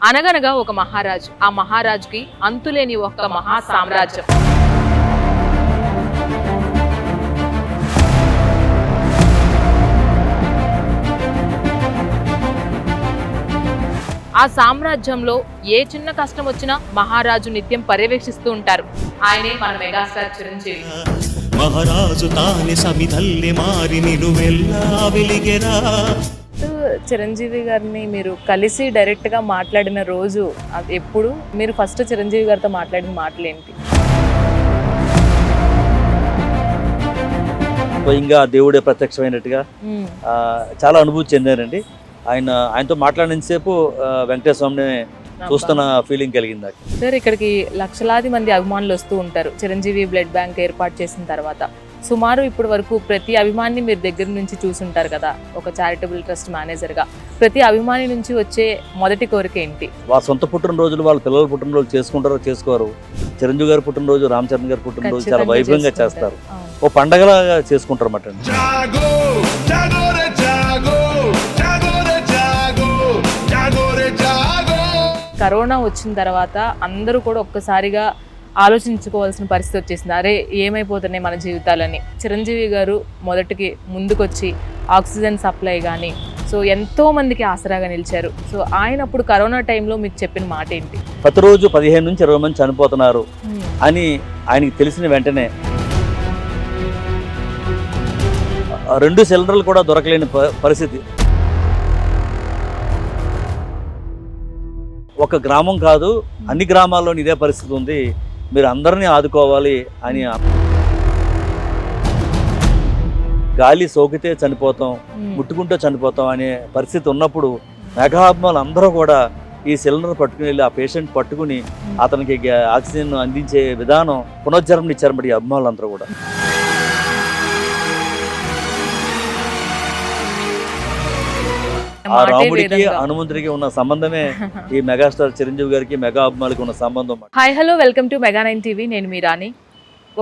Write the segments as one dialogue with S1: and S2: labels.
S1: అనగనగా ఒక మహారాజు. ఆ మహారాజుకి అంతులేని ఒక మహా సామ్రాజ్యం. ఆ సామ్రాజ్యంలో ఏ చిన్న కష్టం వచ్చినా మహారాజు నిత్యం పర్యవేక్షిస్తూ ఉంటారు. ఆయనే మన మెగాస్టార్ చిరంజీవి.
S2: మహారాజు తాని సమిధల్లి మారి నిలువెల్లా వెలిగెరా.
S1: చిరంజీవి గారిని మీరు కలిసి డైరెక్ట్ గా మాట్లాడిన రోజు అది ఎప్పుడు? మీరు ఫస్ట్ చిరంజీవి గారితో మాట్లాడిన మాటలు ఏంటి?
S3: స్వయంగా దేవుడే ప్రత్యక్షమైనట్టుగా చాలా అనుభూతి చెందానండి. ఆయనతో మాట్లాడినంతసేపు వెంకటేశ్వర స్వామిని చూస్తున్న ఫీలింగ్ కలిగింది నాకు.
S1: సార్, ఇక్కడికి లక్షలాది మంది అభిమానులు వస్తూ ఉంటారు చిరంజీవి బ్లడ్ బ్యాంక్ ఏర్పాటు చేసిన తర్వాత. సుమారు ఇప్పటి వరకు ప్రతి అభిమానిని మీరు దగ్గర నుంచి చూసుంటారు కదా, ఒక చారిటబుల్ ట్రస్ట్ మేనేజర్గా. ప్రతి అభిమాని నుంచి వచ్చే మొదటి కోరిక ఏంటి?
S3: వాళ్ళ సొంత పుట్టినరోజులు, వాళ్ళ పిల్లల పుట్టినరోజు చేసుకుంటారో చేసుకోరు. చిరంజీవి గారి పుట్టినరోజు, రామ్ చరణ్ గారి పుట్టినరోజు చాలా వైభవంగా చేస్తారు. ఓ పండగలాగా చేసుకుంటారు అన్నమాట.
S1: కరోనా వచ్చిన తర్వాత అందరూ కూడా ఒక్కసారిగా ఆలోచించుకోవాల్సిన పరిస్థితి వచ్చేసింది. అరే, ఏమైపోతున్నాయి మన జీవితాలని. చిరంజీవి గారు మొదటికి ముందుకొచ్చి ఆక్సిజన్ సప్లై కానీ సో ఎంతో మందికి ఆసరాగా నిలిచారు. సో ఆయన అప్పుడు కరోనా టైంలో మీకు చెప్పిన మాట ఏంటి?
S3: ప్రతిరోజు 15 నుంచి 20 మంది చనిపోతున్నారు అని ఆయనకి తెలిసిన వెంటనే 2 సిలిండర్లు కూడా దొరకలేని పరిస్థితి. ఒక గ్రామం కాదు, అన్ని గ్రామాల్లో ఇదే పరిస్థితి ఉంది, మీరు అందరినీ ఆదుకోవాలి అని. గాలి సోకితే చనిపోతాం, ముట్టుకుంటే చనిపోతాం అనే పరిస్థితి ఉన్నప్పుడు మెగా అభిమానులు అందరూ కూడా ఈ సిలిండర్ పట్టుకుని వెళ్ళి ఆ పేషెంట్ పట్టుకుని అతనికి ఆక్సిజన్ అందించే విధానం పునర్జన్మని ఇచ్చారు ఈ అభిమానులందరూ కూడా. ఆ రాముడికి హనుమంతుడికి ఉన్న సంబంధమే ఈ మెగాస్టార్ చిరంజీవి గారికి మెగా అభిమానులకి ఉన్న సంబంధం.
S1: Hi hello, welcome to mega 9 TV. నేను మీ రాణి.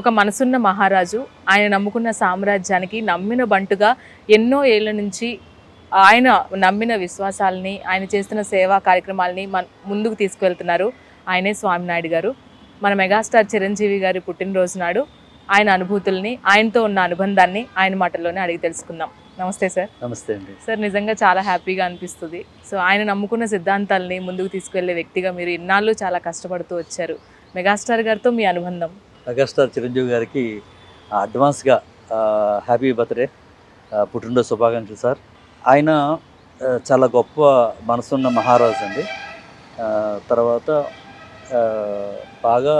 S1: ఒక మనసున్న మహారాజు, ఆయన నమ్ముకున్న సామ్రాజ్యానికి నమ్మిన బంటుగా ఎన్నో ఏళ్ల నుంచి ఆయన నమ్మిన విశ్వాసాలని, ఆయన చేస్తున్న సేవా కార్యక్రమాలని ముందుకు తీసుకువెళ్తున్నారు. ఆయనే స్వామినాయుడు గారు. మన మెగాస్టార్ చిరంజీవి గారి పుట్టినరోజు నాడు ఆయన అనుభూతుల్ని, ఆయనతో ఉన్న అనుబంధాన్ని ఆయన మాటల్లోనే అడిగి తెలుసుకుందాం. నమస్తే సార్.
S3: నమస్తే అండి.
S1: సార్, నిజంగా చాలా హ్యాపీగా అనిపిస్తుంది. సో ఆయన నమ్ముకున్న సిద్ధాంతాలని ముందుకు తీసుకువెళ్ళే వ్యక్తిగా మీరు ఇన్నాళ్ళు చాలా కష్టపడుతూ వచ్చారు. మెగాస్టార్ గారితో మీ అనుబంధం?
S3: మెగాస్టార్ చిరంజీవి గారికి అడ్వాన్స్గా హ్యాపీ బర్త్డే, పుట్టినరోజు శుభాకాంక్షలు సార్. ఆయన చాలా గొప్ప మనసున్న మహారాజు అండి. తర్వాత బాగా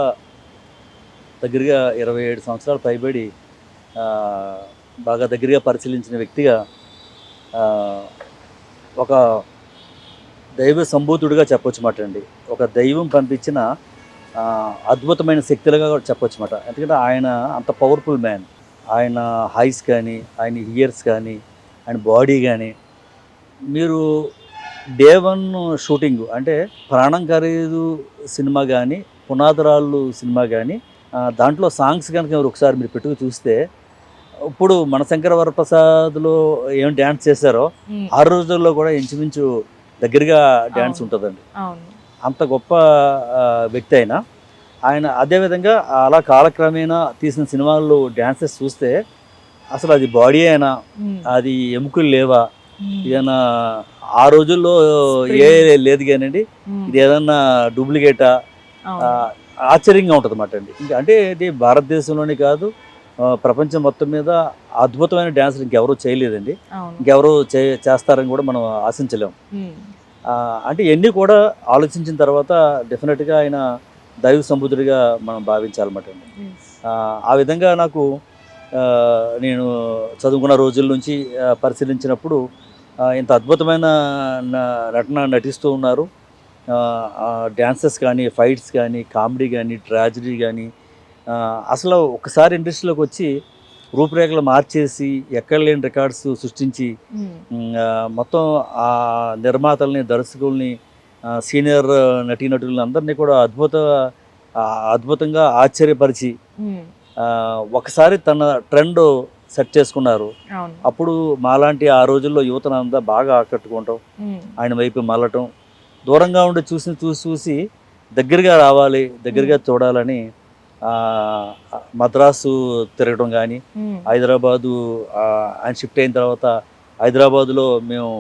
S3: దగ్గరగా 27 సంవత్సరాలు పైబడి బాగా దగ్గరగా పరిశీలించిన వ్యక్తిగా, ఒక దైవ సంభూతుడిగా చెప్పొచ్చు మాట అండి. ఒక దైవం పంపించిన అద్భుతమైన శక్తులుగా కూడా చెప్పొచ్చు మాట. ఎందుకంటే ఆయన అంత పవర్ఫుల్ మ్యాన్. ఆయన హైస్ కానీ, ఆయన ఇయర్స్ కానీ, ఆయన బాడీ కానీ, మీరు డే 1 షూటింగ్ అంటే ప్రాణం ఖరీదు సినిమా కానీ, పునాదురాళ్ళు సినిమా కానీ, దాంట్లో సాంగ్స్ కనుక మీరు ఒకసారి మీరు పెట్టుకు చూస్తే, ఇప్పుడు మన శంకర వరప్రసాద్లో ఏం డ్యాన్స్ చేశారో 6 రోజుల్లో కూడా ఇంచుమించు దగ్గరగా డ్యాన్స్ ఉంటుందండి. అంత గొప్ప వ్యక్తి ఆయన. అదేవిధంగా అలా కాలక్రమేణా తీసిన సినిమాల్లో డ్యాన్సెస్ చూస్తే అసలు అది బాడీ అయినా, అది ఎముకలు లేవా, ఏదైనా ఆ రోజుల్లో లేదు కానండి, ఇది ఏదన్నా డూప్లికేటా, ఆశ్చర్యంగా ఉంటుంది అన్నమాట అండి. ఇంకా అంటే ఇది భారతదేశంలోనే కాదు, ప్రపంచం మొత్తం మీద అద్భుతమైన డ్యాన్స్ ఇంకెవరూ చేయలేదండి. ఇంకెవరూ చేస్తారని కూడా మనం ఆశించలేము. అంటే ఇవన్నీ కూడా ఆలోచించిన తర్వాత డెఫినెట్గా ఆయన దైవ సంబుద్ధుడిగా మనం భావించాలన్నమాట అండి. ఆ విధంగా నాకు నేను చదువుకున్న రోజుల నుంచి పరిశీలించినప్పుడు ఇంత అద్భుతమైన నటిస్తూ ఉన్నారు. డ్యాన్సెస్ కానీ, ఫైట్స్ కానీ, కామెడీ కానీ, ట్రాజడీ కానీ, అసలు ఒకసారి ఇండస్ట్రీలోకి వచ్చి రూపురేఖలు మార్చేసి ఎక్కడ లేని రికార్డ్స్ సృష్టించి మొత్తం ఆ నిర్మాతల్ని, దర్శకుల్ని, సీనియర్ నటీనటులని అందరినీ కూడా అద్భుతంగా ఆశ్చర్యపరిచి ఒకసారి తన ట్రెండ్ సెట్ చేసుకున్నారు. అప్పుడు మాలాంటి ఆ రోజుల్లో యువతనంతా బాగా ఆకట్టుకుంటాం, ఆయన వైపు మళ్ళటం, దూరంగా ఉండి చూసి దగ్గరగా రావాలి, దగ్గరగా చూడాలని మద్రాసు తిరగడం కానీ, హైదరాబాదు ఆయన షిఫ్ట్ అయిన తర్వాత హైదరాబాదులో మేము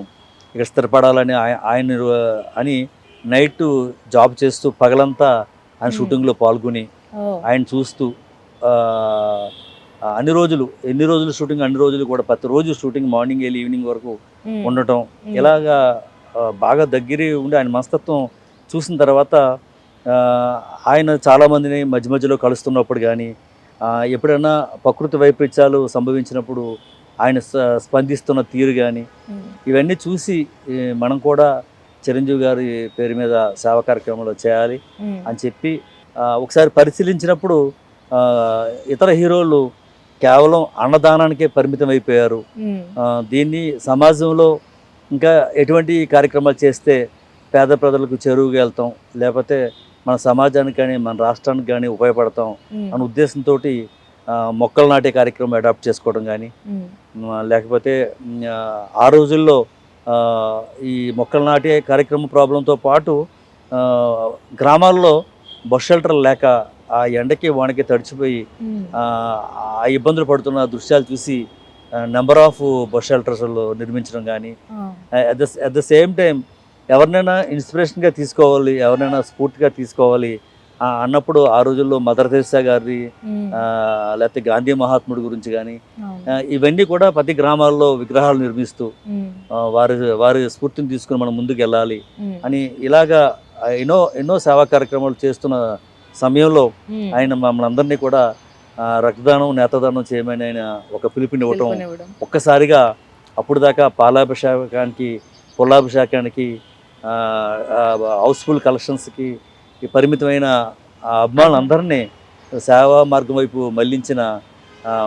S3: ఇక్కడ స్థిరపడాలని ఆయన అని నైట్ జాబ్ చేస్తూ పగలంతా ఆయన షూటింగ్లో పాల్గొని ఆయన చూస్తూ ఎన్ని రోజులు షూటింగ్ అన్ని రోజులు కూడా ప్రతిరోజు షూటింగ్ మార్నింగ్ వెళ్ళి ఈవినింగ్ వరకు ఉండటం, ఇలాగా బాగా దగ్గర ఉండి ఆయన మనస్తత్వం చూసిన తర్వాత ఆయన చాలామందిని మధ్యలో కలుస్తున్నప్పుడు కానీ, ఎప్పుడైనా ప్రకృతి వైపరీత్యాలు సంభవించినప్పుడు ఆయన స్పందిస్తున్న తీరు కానీ, ఇవన్నీ చూసి మనం కూడా చిరంజీవి గారి పేరు మీద సేవా కార్యక్రమాలు చేయాలి అని చెప్పి ఒకసారి పరిశీలించినప్పుడు ఇతర హీరోలు కేవలం అన్నదానానికే పరిమితం అయిపోయారు. దీన్ని సమాజంలో ఇంకా ఎటువంటి కార్యక్రమాలు చేస్తే పేద ప్రజలకు చెరువుగా వెళ్తాం, లేకపోతే మన సమాజానికి కానీ మన రాష్ట్రానికి కానీ ఉపయోగపడతాం అనే ఉద్దేశంతో మొక్కలు నాటే కార్యక్రమం అడాప్ట్ చేసుకోవడం కానీ, లేకపోతే ఆ రోజుల్లో ఈ మొక్కలు నాటే కార్యక్రమం ప్రాబ్లంతో పాటు గ్రామాల్లో బస్ షెల్టర్లు లేక ఆ ఎండకి వానకి తడిచిపోయి ఆ ఇబ్బందులు పడుతున్న దృశ్యాలు చూసి నెంబర్ ఆఫ్ బస్ షెల్టర్స్ నిర్మించడం కానీ, అట్ ద సేమ్ టైం ఎవరినైనా ఇన్స్పిరేషన్గా తీసుకోవాలి, ఎవరినైనా స్ఫూర్తిగా తీసుకోవాలి అన్నప్పుడు ఆ రోజుల్లో మదర్ తెరెసా గారి లేకపోతే గాంధీ మహాత్ముడి గురించి కానీ, ఇవన్నీ కూడా ప్రతి గ్రామాల్లో విగ్రహాలు నిర్మిస్తూ వారి స్ఫూర్తిని తీసుకుని మనం ముందుకు వెళ్ళాలి అని ఇలాగా ఎన్నో సేవా కార్యక్రమాలు చేస్తున్న సమయంలో ఆయన మమ్మల్ని అందరినీ కూడా రక్తదానం నేత్రదానం చేయమని ఆయన ఒక పిలుపునివ్వటం, ఒక్కసారిగా అప్పుడు దాకా పాలాభిషేకానికి పుల్లాభిషేకానికి హౌస్ఫుల్ కలెక్షన్స్కి పరిమితమైన అభిమానులందరినీ సేవా మార్గం వైపు మళ్లించిన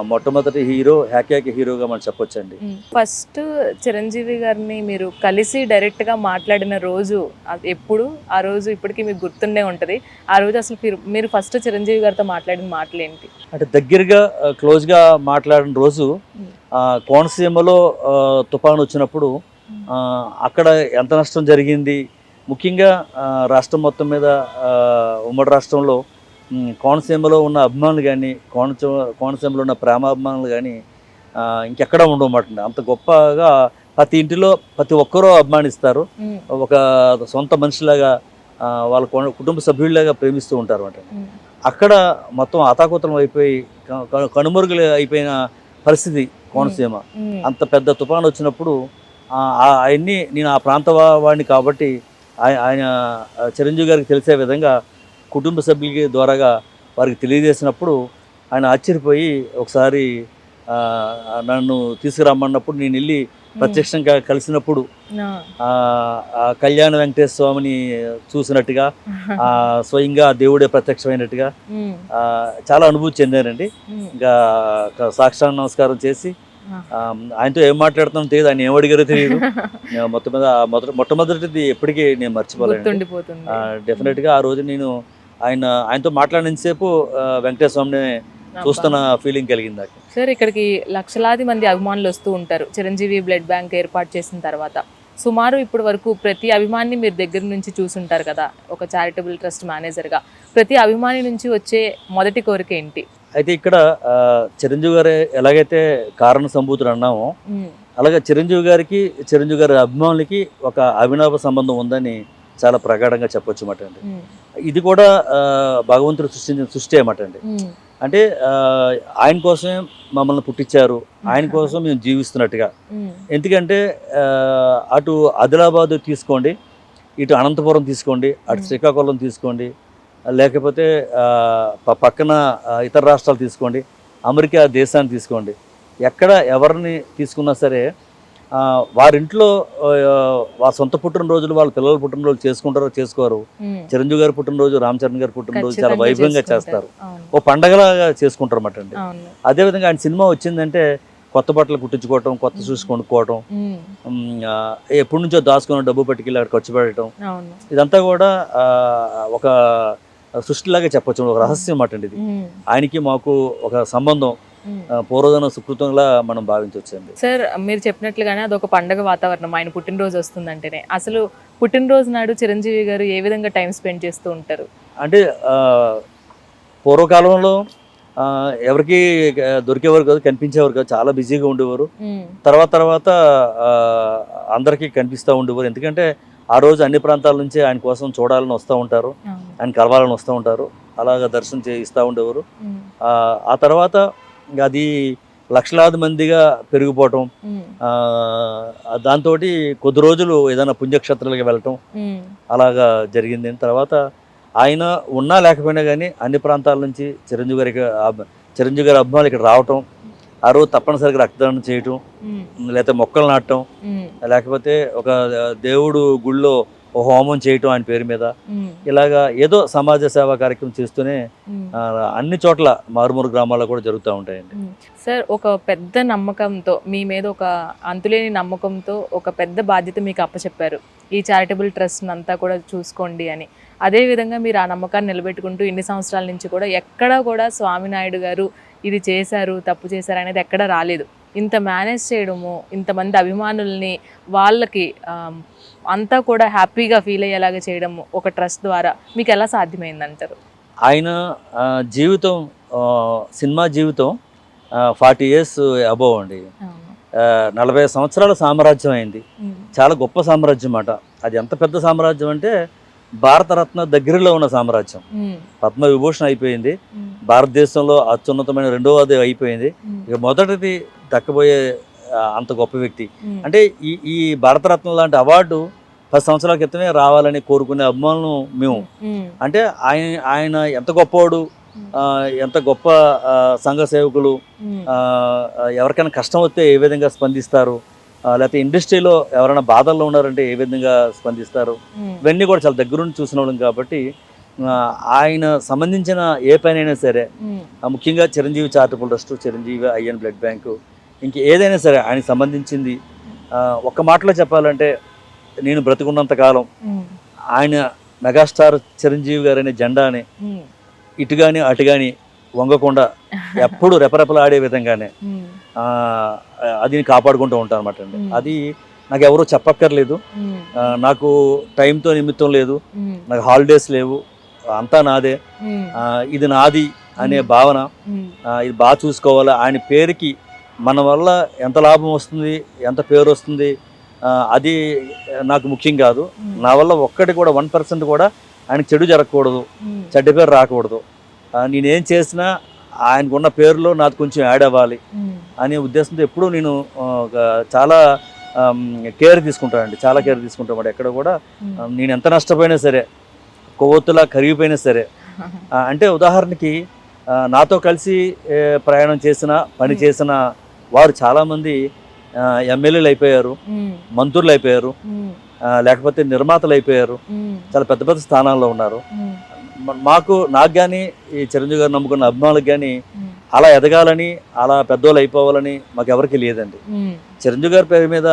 S3: మొట్టమొదటి హీరో హ్యాకీ హీరోగా మనం చెప్పొచ్చండి.
S1: ఫస్ట్ చిరంజీవి గారిని మీరు కలిసి డైరెక్ట్గా మాట్లాడిన రోజు ఎప్పుడు, ఆ రోజు ఇప్పటికీ మీకు గుర్తుండే ఉంటుంది. ఆ రోజు అసలు మీరు ఫస్ట్ చిరంజీవి గారితో మాట్లాడిన మాటలు ఏంటి?
S3: అంటే దగ్గరగా క్లోజ్గా మాట్లాడిన రోజు కోనసీమలో తుఫాను వచ్చినప్పుడు అక్కడ ఎంత నష్టం జరిగింది, ముఖ్యంగా రాష్ట్రం మొత్తం మీద ఉమ్మడి రాష్ట్రంలో కోనసీమలో ఉన్న అభిమానులు కానీ, కోనసీమలో ఉన్న ప్రేమాభిమానులు కానీ ఇంకెక్కడ ఉండవన్నమాట. అంత గొప్పగా ప్రతి ఇంటిలో ప్రతి ఒక్కరూ అభిమానిస్తారు, ఒక సొంత మనిషిలాగా వాళ్ళ కుటుంబ సభ్యుల్లాగా ప్రేమిస్తూ ఉంటారు అన్నమాట. అక్కడ మొత్తం అతాకుతలం అయిపోయి కనుమరుగులు అయిపోయిన పరిస్థితి కోనసీమ. అంత పెద్ద తుఫాను వచ్చినప్పుడు అవన్నీ నేను ఆ ప్రాంత వాడిని కాబట్టి ఆయన చిరంజీవి గారికి తెలిసే విధంగా కుటుంబ సభ్యులకి ద్వారాగా వారికి తెలియజేసినప్పుడు ఆయన ఆశ్చర్యపోయి ఒకసారి నన్ను తీసుకురమ్మన్నప్పుడు నేను వెళ్ళి ప్రత్యక్షంగా కలిసినప్పుడు కళ్యాణ వెంకటేశ్వర స్వామిని చూసినట్టుగా, స్వయంగా దేవుడే ప్రత్యక్షమైనట్టుగా చాలా అనుభూతి చెందానండి. ఇంకా సాక్షాత్ నమస్కారం చేసి ఆయనతో ఏం మాట్లాడుతున్నాం తెలియదు, ఆయన ఏం అడిగారో తెలియదు. మొత్తం మీద మొట్టమొదటిది ఎప్పటికీ నేను మర్చిపోలేను. డెఫినెట్గా ఆ రోజు నేను ఆయనతో మాట్లాడినంతసేపు వెంకటేశ్వర స్వామిని చూస్తున్న ఫీలింగ్ కలిగింది నాకు.
S1: సార్, ఇక్కడికి లక్షలాది మంది అభిమానులు వస్తూ ఉంటారు చిరంజీవి బ్లడ్ బ్యాంక్ ఏర్పాటు చేసిన తర్వాత. సుమారు ఇప్పటి వరకు ప్రతి అభిమాని మీరు దగ్గర నుంచి చూసుంటారు కదా, ఒక చారిటబుల్ ట్రస్ట్ మేనేజర్గా. ప్రతి అభిమాని నుంచి వచ్చే మొదటి కోరిక ఏంటి?
S3: అయితే ఇక్కడ చిరంజీవి గారు ఎలాగైతే కారణ సంభూతుడు అన్నామో, అలాగే చిరంజీవి గారి అభిమానులకి ఒక అవినాభ సంబంధం ఉందని చాలా ప్రగాఢంగా చెప్పొచ్చు అన్నమాట అండి. ఇది కూడా భగవంతుడు సృష్టించిన సృష్టి అన్నమాట అండి. అంటే ఆయన కోసమే మమ్మల్ని పుట్టించారు, ఆయన కోసం మేము జీవిస్తున్నట్టుగా. ఎందుకంటే అటు ఆదిలాబాద్ తీసుకోండి, ఇటు అనంతపురం తీసుకోండి, అటు శ్రీకాకుళం తీసుకోండి, లేకపోతే పక్కన ఇతర రాష్ట్రాలు తీసుకోండి, అమెరికా దేశాన్ని తీసుకోండి, ఎక్కడ ఎవరిని తీసుకున్నా సరే వారింట్లో వారి సొంత పుట్టినరోజులు, వాళ్ళ పిల్లల పుట్టినరోజు చేసుకుంటారో చేసుకోరు. చిరంజీవి గారి పుట్టినరోజు, రామ్ చరణ్ గారి పుట్టినరోజు చాలా వైభవంగా చేస్తారు, ఓ పండగలాగా చేసుకుంటారు అన్నమాట అండి. అదేవిధంగా ఆయన సినిమా వచ్చిందంటే కొత్త బట్టలు కుట్టించుకోవటం, కొత్త షూస్ కొనుక్కోవటం, ఎప్పటి నుంచో దాచుకున్న డబ్బు పట్టుకెళ్ళి అక్కడ ఖర్చు పెట్టడం, ఇదంతా కూడా ఒక సృష్టిలాగా చెప్పొచ్చు, ఒక రహస్యం అన్నమాట అండి ఇది. ఆయనకి మాకు ఒక సంబంధం పూర్వజన సుకృతంలా మనం భావించవచ్చండి.
S1: సార్ మీరు చెప్పినట్లుగానే అదొక పండగ వాతావరణం ఆయన పుట్టినరోజు వస్తుందంటేనే. అసలు పుట్టినరోజు నాడు చిరంజీవి గారు ఏ విధంగా టైం స్పెండ్ చేస్తూ ఉంటారు?
S3: అంటే పూర్వకాలంలో ఎవరికి దొరికేవారు కాదు, కనిపించేవారు కాదు, చాలా బిజీగా ఉండేవారు. తర్వాత అందరికీ కనిపిస్తూ ఉండేవారు. ఎందుకంటే ఆ రోజు అన్ని ప్రాంతాల నుంచి ఆయన కోసం చూడాలని వస్తూ ఉంటారు, ఆయన కలవాలని వస్తూ ఉంటారు, అలాగ దర్శనం చేయిస్తూ ఉండేవారు. ఆ తర్వాత అది లక్షలాది మందిగా పెరిగిపోవటం, దాంతో కొద్ది రోజులు ఏదైనా పుణ్యక్షేత్రాలకు వెళ్ళటం అలాగా జరిగింది. తర్వాత ఆయన ఉన్నా లేకపోయినా కానీ అన్ని ప్రాంతాల నుంచి చిరంజీవి గారి అభిమానులు ఇక్కడ రావటం, ఆ రోజు తప్పనిసరిగా రక్తదానం చేయటం, లేకపోతే మొక్కలు నాటడం, లేకపోతే ఒక దేవుడు గుళ్ళో ఒక హోమం చేయటం ఆయన పేరు మీద, ఇలాగా ఏదో సమాజ సేవా కార్యక్రమం చేస్తూనే అన్ని చోట్ల మారుమూరు గ్రామాల్లో కూడా జరుగుతూ ఉంటాయండి.
S1: సార్, ఒక పెద్ద నమ్మకంతో మీ మీద ఒక అంతులేని నమ్మకంతో ఒక పెద్ద బాధ్యత మీకు అప్పచెప్పారు, ఈ చారిటబుల్ ట్రస్ట్ అంతా కూడా చూసుకోండి అని. అదేవిధంగా మీరు ఆ నమ్మకాన్ని నిలబెట్టుకుంటూ ఇన్ని సంవత్సరాల నుంచి కూడా ఎక్కడా కూడా స్వామినాయుడు గారు ఇది చేశారు, తప్పు చేశారు అనేది ఎక్కడా రాలేదు. ఇంత మేనేజ్ చేయడము, ఇంతమంది అభిమానుల్ని వాళ్ళకి అంతా కూడా హ్యాపీగా ఫీల్ అయ్యేలాగా చేయడము ఒక ట్రస్ట్ ద్వారా మీకు ఎలా సాధ్యమైందంటారు?
S3: ఆయన జీవితం, సినిమా జీవితం 40 years అబోవ్ అండి. 40 సంవత్సరాల సామ్రాజ్యం అయింది. చాలా గొప్ప సామ్రాజ్యం అన్నమాట. అది ఎంత పెద్ద సామ్రాజ్యం అంటే భారతరత్న దగ్గరలో ఉన్న సామ్రాజ్యం. పద్మవిభూషణ్ అయిపోయింది, భారతదేశంలో అత్యున్నతమైన రెండవది అయిపోయింది, ఇక మొదటిది దక్కబోయే అంత గొప్ప వ్యక్తి. అంటే ఈ భారతరత్న లాంటి అవార్డు 10 సంవత్సరాల క్రితమే రావాలని కోరుకునే అభిమానులు మేము. అంటే ఆయన ఎంత గొప్పవాడు, ఎంత గొప్ప సంఘ సేవకులు, ఎవరికైనా కష్టం వస్తే ఏ విధంగా స్పందిస్తారు, లేకపోతే ఇండస్ట్రీలో ఎవరైనా బాధల్లో ఉన్నారంటే ఏ విధంగా స్పందిస్తారు, ఇవన్నీ కూడా చాలా దగ్గరుండి చూసిన వాళ్ళం. కాబట్టి ఆయన సంబంధించిన ఏ పనైనా సరే, ముఖ్యంగా Chiranjeevi charitable trust, Chiranjeevi eye and blood bank, ఇంక ఏదైనా సరే ఆయనకి సంబంధించింది, ఒక్క మాటలో చెప్పాలంటే నేను బ్రతికున్నంత కాలం ఆయన మెగాస్టార్ చిరంజీవి గారు అనే జెండాని ఇటు కానీ అటు కానీ వంగకుండా ఎప్పుడు రెపరెపలాడే విధంగానే అది కాపాడుకుంటూ ఉంటాను అనమాట అండి. అది నాకు ఎవరూ చెప్పక్కర్లేదు, నాకు టైంతో నిమిత్తం లేదు, నాకు హాలిడేస్ లేవు, అంతా నాదే, ఇది నాది అనే భావన, ఇది బాగా చూసుకోవాలి. ఆయన పేరుకి మన వల్ల ఎంత లాభం వస్తుంది, ఎంత పేరు వస్తుంది, అది నాకు ముఖ్యం కాదు. నా వల్ల ఒక్కటి కూడా 1% కూడా ఆయనకు చెడు జరగకూడదు, చెడ్డ పేరు రాకూడదు. నేనేం చేసినా ఆయనకున్న పేరులో నాకు కొంచెం యాడ్ అవ్వాలి అనే ఉద్దేశంతో ఎప్పుడూ నేను చాలా కేర్ తీసుకుంటానండి, చాలా కేర్ తీసుకుంటాను. ఎక్కడ కూడా నేను ఎంత నష్టపోయినా సరే, కొవ్వొత్తులా కరిగిపోయినా సరే, అంటే ఉదాహరణకి నాతో కలిసి ప్రయాణం చేసిన, పని చేసిన వారు చాలామంది ఎమ్మెల్యేలు అయిపోయారు, మంత్రులు అయిపోయారు, లేకపోతే నిర్మాతలు అయిపోయారు, చాలా పెద్ద పెద్ద స్థానాల్లో ఉన్నారు. నాకు కానీ ఈ చిరంజీవి గారు నమ్ముకున్న అభిమానులకు కానీ అలా ఎదగాలని, అలా పెద్దోళ్ళు అయిపోవాలని మాకు ఎవరికి లేదండి. చిరంజీవి గారి పేరు మీద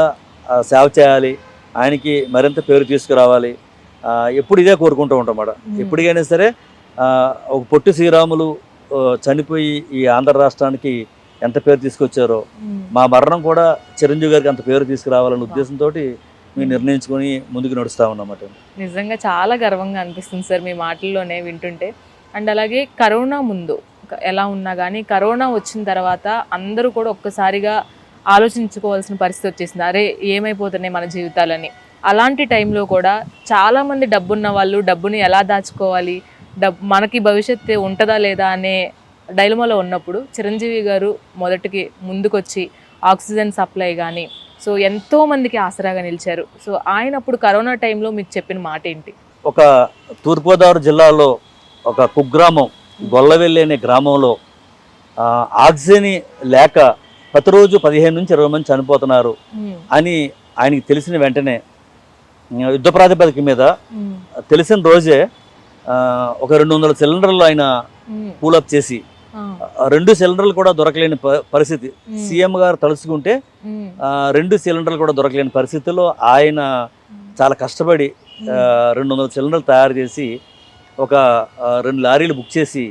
S3: సేవ చేయాలి, ఆయనకి మరింత పేరు తీసుకురావాలి, ఎప్పుడు ఇదే కోరుకుంటూ ఉంటాం అన్నమాట. ఎప్పటికైనా సరే ఒక పొట్టి శ్రీరాములు చనిపోయి ఈ ఆంధ్ర రాష్ట్రానికి ఎంత పేరు తీసుకొచ్చారో, మా మరణం కూడా చిరంజీవి గారికి అంత పేరు తీసుకురావాలనే ఉద్దేశంతో మేము నిర్ణయించుకొని ముందుకు నడుస్తూ ఉన్నామట.
S1: నిజంగా చాలా గర్వంగా అనిపిస్తుంది సార్ మీ మాటల్లోనే వింటుంటే. అండ్ అలాగే కరోనా ముందు ఎలా ఉన్నా కానీ కరోనా వచ్చిన తర్వాత అందరూ కూడా ఒక్కసారిగా ఆలోచించుకోవాల్సిన పరిస్థితి వచ్చేసింది, అరే ఏమైపోతున్నాయి మన జీవితాలని. అలాంటి టైంలో కూడా చాలామంది డబ్బున్న వాళ్ళు డబ్బుని ఎలా దాచుకోవాలి, మనకి భవిష్యత్తు ఉంటుందా లేదా అనే డైలమాలో ఉన్నప్పుడు చిరంజీవి గారు మొదటికి ముందుకొచ్చి ఆక్సిజన్ సప్లై కానీ సో ఎంతో మందికి ఆసరాగా నిలిచారు. సో ఆయన అప్పుడు కరోనా టైంలో మీకు చెప్పిన మాట ఏంటి?
S3: ఒక తూర్పుగోదావరి జిల్లాలో ఒక కుగ్రామం గొల్లవెల్లి అనే గ్రామంలో ఆక్సిజన్ లేక ప్రతిరోజు 15 నుంచి 20 మంది చనిపోతున్నారు అని ఆయనకి తెలిసిన వెంటనే యుద్ధ ప్రాతిపదిక మీద తెలిసిన రోజే ఒక 200 సిలిండర్లు ఆయన పూలప్ చేసి 2 సిలిండర్లు కూడా దొరకలేని పరిస్థితి, సీఎం గారు తలుచుకుంటే 2 సిలిండర్లు కూడా దొరకలేని పరిస్థితుల్లో ఆయన చాలా కష్టపడి 200 సిలిండర్లు తయారు చేసి ఒక 2 లారీలు బుక్ చేసి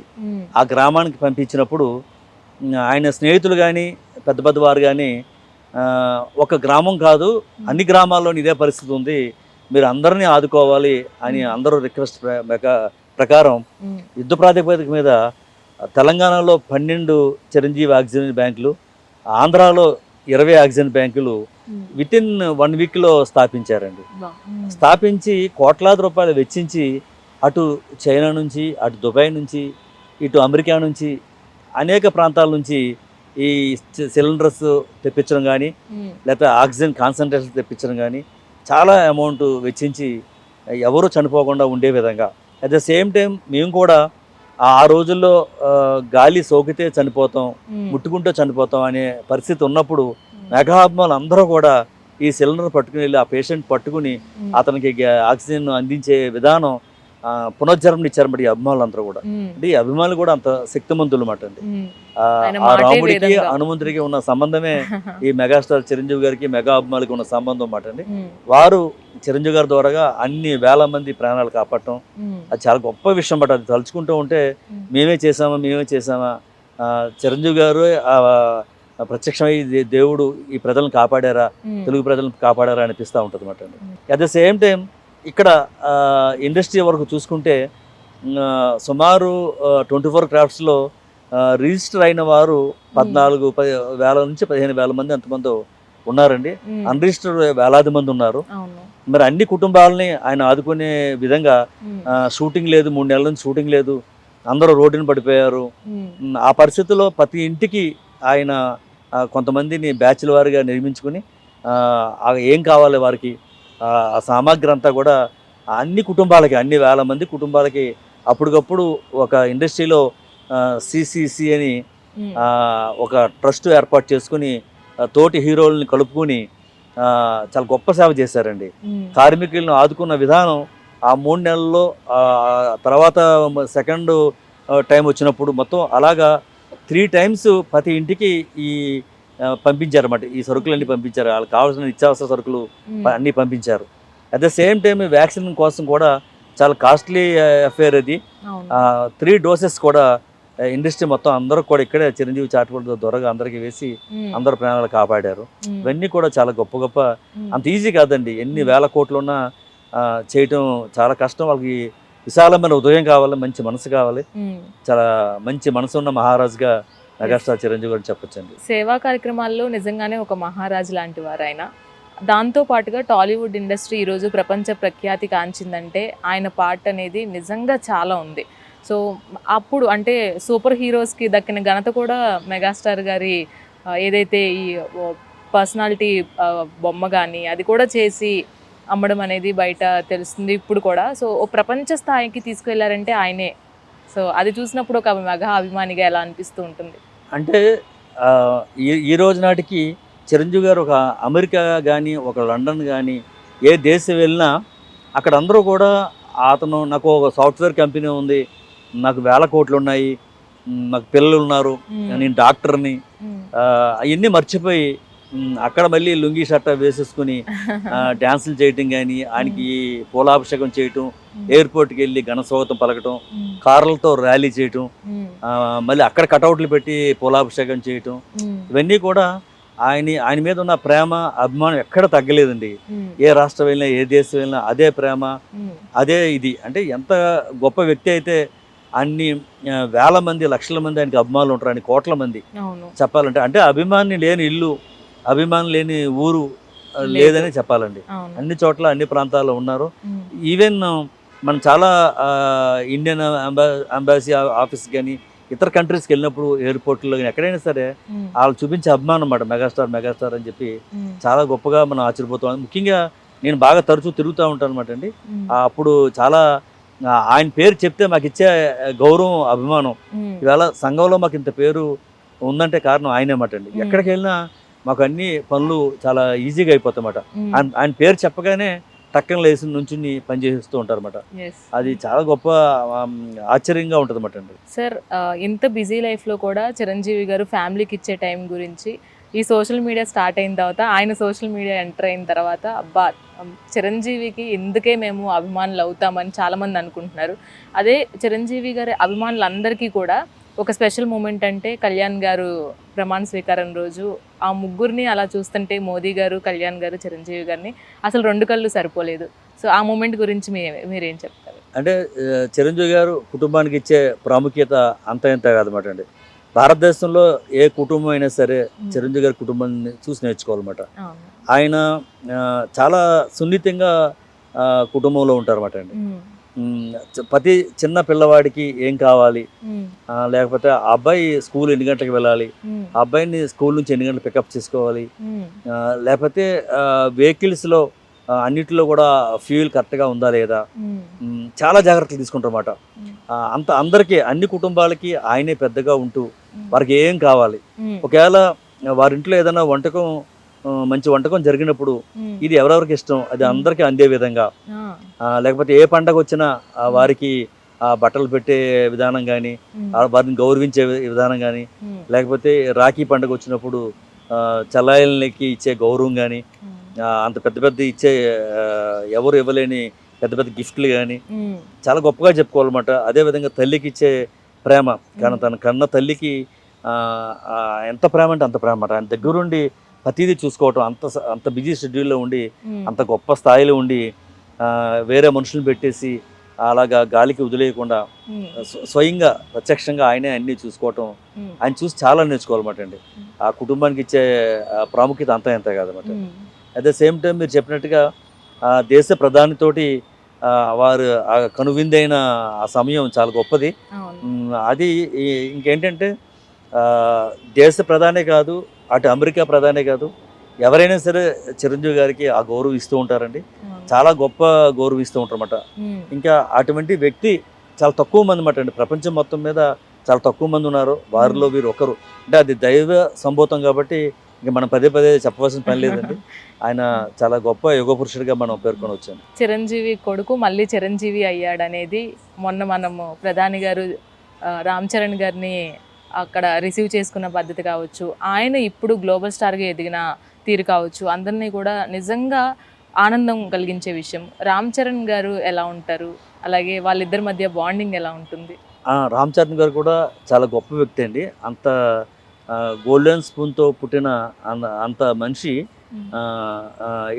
S3: ఆ గ్రామానికి పంపించినప్పుడు ఆయన స్నేహితులు కానీ పెద్ద పెద్ద వారు కానీ ఒక గ్రామం కాదు అన్ని గ్రామాల్లోని ఇదే పరిస్థితి ఉంది, మీరు అందరినీ ఆదుకోవాలి అని అందరూ రిక్వెస్ట్ ప్రకారం యుద్ధ ప్రాతిపదిక మీద తెలంగాణలో 12 చిరంజీవి ఆక్సిజన్ బ్యాంకులు, ఆంధ్రాలో 20 ఆక్సిజన్ బ్యాంకులు వితిన్ 1 వీక్లో స్థాపించారండి. స్థాపించి కోట్లాది రూపాయలు వెచ్చించి అటు చైనా నుంచి, అటు దుబాయ్ నుంచి, ఇటు అమెరికా నుంచి, అనేక ప్రాంతాల నుంచి ఈ సిలిండర్స్ తెప్పించడం కానీ లేకపోతే ఆక్సిజన్ కాన్సన్ట్రేషన్ తెప్పించడం కానీ చాలా అమౌంట్ వెచ్చించి ఎవరు చనిపోకుండా ఉండే విధంగా, అట్ ద సేమ్ టైం మేము కూడా ఆ రోజుల్లో గాలి సోకితే చనిపోతాం, ముట్టుకుంటే చనిపోతాం అనే పరిస్థితి ఉన్నప్పుడు మెగాహాబ్మాలు అందరూ కూడా ఈ సిలిండర్ పట్టుకుని వెళ్ళి ఆ పేషెంట్ పట్టుకుని అతనికి ఆక్సిజన్ అందించే విధానం పునర్జన్మని ఇచ్చారన్నమాట ఈ అభిమానులు అందరూ కూడా. అంటే ఈ అభిమానులు కూడా అంత శక్తిమంతులు అన్నమాట అండి. ఆ రాముడికి హనుమంతుడికి ఉన్న సంబంధమే ఈ మెగాస్టార్ చిరంజీవి గారికి మెగా అభిమానులకి ఉన్న సంబంధం అన్నమాట అండి. వారు చిరంజీవి గారి ద్వారాగా అన్ని వేల మంది ప్రాణాలు కాపాడటం అది చాలా గొప్ప విషయం అన్నమాట. అది తలుచుకుంటూ ఉంటే మేమే చేసామా చిరంజీవి గారు ప్రత్యక్షమై దేవుడు ఈ ప్రజలను కాపాడారా, తెలుగు ప్రజలను కాపాడారా అనిపిస్తూ ఉంటుంది అన్నమాట అండి. అట్ ద సేమ్ టైం ఇక్కడ ఇండస్ట్రీ వరకు చూసుకుంటే సుమారు 24 క్రాఫ్ట్స్లో రిజిస్టర్ అయిన వారు 14,000 నుంచి 15,000 మంది అంతమంది ఉన్నారండి. అన్రిజిస్టర్ వేలాది మంది ఉన్నారు. మరి అన్ని కుటుంబాలని ఆయన ఆదుకునే విధంగా షూటింగ్ లేదు, 3 నెలల నుంచి షూటింగ్ లేదు, అందరూ రోడ్డున పడిపోయారు. ఆ పరిస్థితుల్లో ప్రతి ఇంటికి ఆయన కొంతమందిని బ్యాచ్ల వారిగా నిర్మించుకుని ఏం కావాలి వారికి ఆ సామాగ్రి అంతా కూడా అన్ని కుటుంబాలకి, అన్ని వేల మంది కుటుంబాలకి అప్పటికప్పుడు ఒక ఇండస్ట్రీలో సిసిసి అని ఒక ట్రస్ట్ ఏర్పాటు చేసుకుని తోటి హీరోలని కలుపుకొని చాలా గొప్ప సేవ చేశారండి. కార్మికులను ఆదుకున్న విధానం ఆ 3 నెలల్లో తర్వాత సెకండ్ టైం వచ్చినప్పుడు మొత్తం అలాగా 3 times ప్రతి ఇంటికి ఈ పంపించారన్నమాట. ఈ సరుకులన్నీ పంపించారు, వాళ్ళకి కావాల్సిన నిత్యావసర సరుకులు అన్నీ పంపించారు. At the same time vaccine కోసం కూడా చాలా కాస్ట్లీ అఫేర్ అది. 3 doses కూడా ఇండస్ట్రీ మొత్తం అందరూ కూడా ఇక్కడే చిరంజీవి చాటుపడి దొరగా అందరికి వేసి అందరు ప్రాణాలు కాపాడారు. ఇవన్నీ కూడా చాలా గొప్ప అంత ఈజీ కాదండి. ఎన్ని వేల కోట్లున్నా చేయటం చాలా కష్టం. వాళ్ళకి విశాలమైన ఉదయం కావాలి, మంచి మనసు కావాలి. చాలా మంచి మనసు ఉన్న మహారాజుగా మెగాస్టార్ చిరంజీవి గారు చెప్పొచ్చండి.
S1: సేవా కార్యక్రమాల్లో నిజంగానే ఒక మహారాజు లాంటి వారు ఆయన. దాంతో పాటుగా టాలీవుడ్ ఇండస్ట్రీ ఈరోజు ప్రపంచ ప్రఖ్యాతి కాంచిందంటే ఆయన పార్ట్ అనేది నిజంగా చాలా ఉంది. సో అప్పుడు అంటే సూపర్ హీరోస్కి దక్కిన ఘనత కూడా మెగాస్టార్ గారి ఏదైతే ఈ పర్సనాలిటీ బొమ్మ కానీ అది కూడా చేసి అమ్మడం అనేది బయట తెలుస్తుంది ఇప్పుడు కూడా. సో ఓ ప్రపంచ స్థాయికి తీసుకువెళ్ళారంటే ఆయనే. సో అది చూసినప్పుడు ఒక మెగా అభిమానిగా ఎలా అనిపిస్తూ ఉంటుంది
S3: అంటే ఈ రోజు నాటికి చిరంజీవి గారు ఒక అమెరికా కానీ ఒక లండన్ కానీ ఏ దేశం వెళ్ళినా అక్కడ అందరూ కూడా అతను నాకు ఒక సాఫ్ట్వేర్ కంపెనీ ఉంది, నాకు వేల కోట్లు ఉన్నాయి, నాకు పిల్లలు ఉన్నారు, నేను డాక్టర్ని, అవన్నీ మర్చిపోయి అక్కడ మళ్ళీ లుంగి షర్ట వేసేసుకుని డ్యాన్సులు చేయటం కానీ, ఆయనకి పూలాభిషేకం చేయటం, ఎయిర్పోర్ట్కి వెళ్ళి ఘనస్వాగతం పలకటం, కార్లతో ర్యాలీ చేయటం, మళ్ళీ అక్కడ కటౌట్లు పెట్టి పూలాభిషేకం చేయటం, ఇవన్నీ కూడా ఆయన మీద ఉన్న ప్రేమ అభిమానం ఎక్కడ తగ్గలేదండి. ఏ రాష్ట్రం వెళ్ళినా ఏ దేశం వెళ్ళినా అదే ప్రేమ, అదే ఇది. అంటే ఎంత గొప్ప వ్యక్తి అయితే అన్ని వేల మంది లక్షల మంది ఆయనకి అభిమానులు ఉంటారు, ఆయన కోట్ల మంది చెప్పాలంటే. అంటే అభిమాని లేని ఇల్లు, అభిమానం లేని ఊరు లేదని చెప్పాలండి. అన్ని చోట్ల అన్ని ప్రాంతాల్లో ఉన్నారు. ఈవెన్ మనం చాలా ఇండియన్ అంబాసీ ఆఫీస్ కానీ ఇతర కంట్రీస్కి వెళ్ళినప్పుడు ఎయిర్పోర్ట్లో కానీ ఎక్కడైనా సరే వాళ్ళు చూపించే అభిమానం అన్నమాట మెగాస్టార్ అని చెప్పి చాలా గొప్పగా మనం ఆశ్చర్యపోతాం. ముఖ్యంగా నేను బాగా తరచూ తిరుగుతూ ఉంటాను అనమాట అండి. అప్పుడు చాలా ఆయన పేరు చెప్తే మాకు ఇచ్చే గౌరవం, అభిమానం. ఇవాళ సంఘంలో మాకు ఇంత పేరు ఉందంటే కారణం ఆయనే అన్నమాట అండి. ఎక్కడికి వెళ్ళినా మాకు అన్ని పనులు చాలా ఈజీగా అయిపోతాయన్నమాట. ఆయన పేరు చెప్పగానే టక్కన లేసి నుంచి పనిచేస్తూ ఉంటారు అన్నమాట. అది చాలా గొప్ప ఆశ్చర్యంగా ఉంటుంది అన్నమాట అండి.
S1: సార్ ఇంత బిజీ లైఫ్లో కూడా చిరంజీవి గారు ఫ్యామిలీకి ఇచ్చే టైం గురించి ఈ సోషల్ మీడియా స్టార్ట్ అయిన తర్వాత, ఆయన సోషల్ మీడియా ఎంటర్ అయిన తర్వాత అబ్బా చిరంజీవికి ఎందుకే మేము అభిమానులు అవుతామని చాలామంది అనుకుంటున్నారు. అదే చిరంజీవి గారి అభిమానులందరికీ కూడా ఒక స్పెషల్ మూమెంట్ అంటే కళ్యాణ్ గారు ప్రమాణ స్వీకారం రోజు ఆ ముగ్గురిని అలా చూస్తుంటే మోదీ గారు, కళ్యాణ్ గారు, చిరంజీవి గారిని అసలు 2 కళ్ళు సరిపోలేదు. సో ఆ మూమెంట్ గురించి మీరేం చెప్తారు?
S3: అంటే చిరంజీవి గారు కుటుంబానికి ఇచ్చే ప్రాముఖ్యత అంత ఇంత కాదన్నమాట అండి. భారతదేశంలో ఏ కుటుంబం అయినా సరే చిరంజీవి గారి కుటుంబాన్ని చూసి నేర్చుకోవాలన్నమాట. ఆయన చాలా సున్నితంగా కుటుంబంలో ఉంటారన్నమాట అండి. ప్రతి చిన్న పిల్లవాడికి ఏం కావాలి, లేకపోతే ఆ అబ్బాయి స్కూల్ ఎన్ని గంటలకు వెళ్ళాలి, ఆ అబ్బాయిని స్కూల్ నుంచి ఎన్ని గంటలకు పికప్ చేసుకోవాలి, లేకపోతే వెహికల్స్లో అన్నిటిలో కూడా ఫ్యూయల్ కరెక్ట్గా ఉందా లేదా, చాలా జాగ్రత్తలు తీసుకుంటారన్నమాట. అందరికీ అన్ని కుటుంబాలకి ఆయనే పెద్దగా ఉంటూ వారికి ఏం కావాలి, ఒకవేళ వారింట్లో ఏదైనా వంటకం మంచి వంటకం జరిగినప్పుడు ఇది ఎవరెవరికి ఇష్టం అది అందరికీ అందే విధంగా, లేకపోతే ఏ పండగ వచ్చినా వారికి బట్టలు పెట్టే విధానం కానీ, వారిని గౌరవించే విధానం కానీ, లేకపోతే రాఖీ పండుగ వచ్చినప్పుడు చల్లాయిలకి ఇచ్చే గౌరవం కానీ, అంత పెద్ద పెద్ద ఇచ్చే ఎవరు ఇవ్వలేని పెద్ద పెద్ద గిఫ్ట్లు కానీ చాలా గొప్పగా చెప్పుకోవాలన్నమాట. అదేవిధంగా తల్లికి ఇచ్చే ప్రేమ, కానీ తన కన్న తల్లికి ఎంత ప్రేమ అంటే అంత ప్రేమ అన్నమాట. ఆయన దగ్గరుండి ప్రతిదీ చూసుకోవటం, అంత బిజీ షెడ్యూల్లో ఉండి అంత గొప్ప స్థాయిలో ఉండి వేరే మనుషులను పెట్టేసి అలాగా గాలికి వదిలేయకుండా స్వయంగా ప్రత్యక్షంగా ఆయనే అన్నీ చూసుకోవటం, ఆయన చూసి చాలా నేర్చుకోవాలన్నమాట అండి. ఆ కుటుంబానికి ఇచ్చే ప్రాముఖ్యత అంతా ఎంత కాదన్నమాట. అట్ ద సేమ్ టైం మీరు చెప్పినట్టుగా దేశ ప్రధానితోటి వారు కనువిందైన ఆ సమయం చాలా గొప్పది. అది ఇంకేంటంటే దేశ ప్రధానే కాదు, అటు అమెరికా ప్రధానే కాదు, ఎవరైనా సరే చిరంజీవి గారికి ఆ గౌరవం ఇస్తూ ఉంటారండి. చాలా గొప్ప గౌరవం ఇస్తూ ఉంటారన్నమాట. ఇంకా అటువంటి వ్యక్తి చాలా తక్కువ మంది అన్నమాట అండి. ప్రపంచం మొత్తం మీద చాలా తక్కువ మంది ఉన్నారు, వారిలో వీరు ఒకరు. అంటే అది దైవ సంభూతం కాబట్టి ఇంకా మనం పదే పదే చెప్పవలసిన పని లేదండి. ఆయన చాలా గొప్ప యుగ పురుషుడిగా మనం పేర్కొనవచ్చు.
S1: చిరంజీవి కొడుకు మళ్ళీ చిరంజీవి అయ్యాడనేది మొన్న మనము ప్రధాని గారు రామ్ చరణ్ గారిని అక్కడ రిసీవ్ చేసుకున్న పద్ధతి కావచ్చు, ఆయన ఇప్పుడు గ్లోబల్ స్టార్గా ఎదిగిన తీరు కావచ్చు, అందరినీ కూడా నిజంగా ఆనందం కలిగించే విషయం. రామ్ చరణ్ గారు ఎలా ఉంటారు, అలాగే వాళ్ళిద్దరి మధ్య బాండింగ్ ఎలా ఉంటుంది?
S3: రామ్ చరణ్ గారు కూడా చాలా గొప్ప వ్యక్తి అండి. అంత గోల్డెన్ స్పూన్తో పుట్టిన అంత మనిషి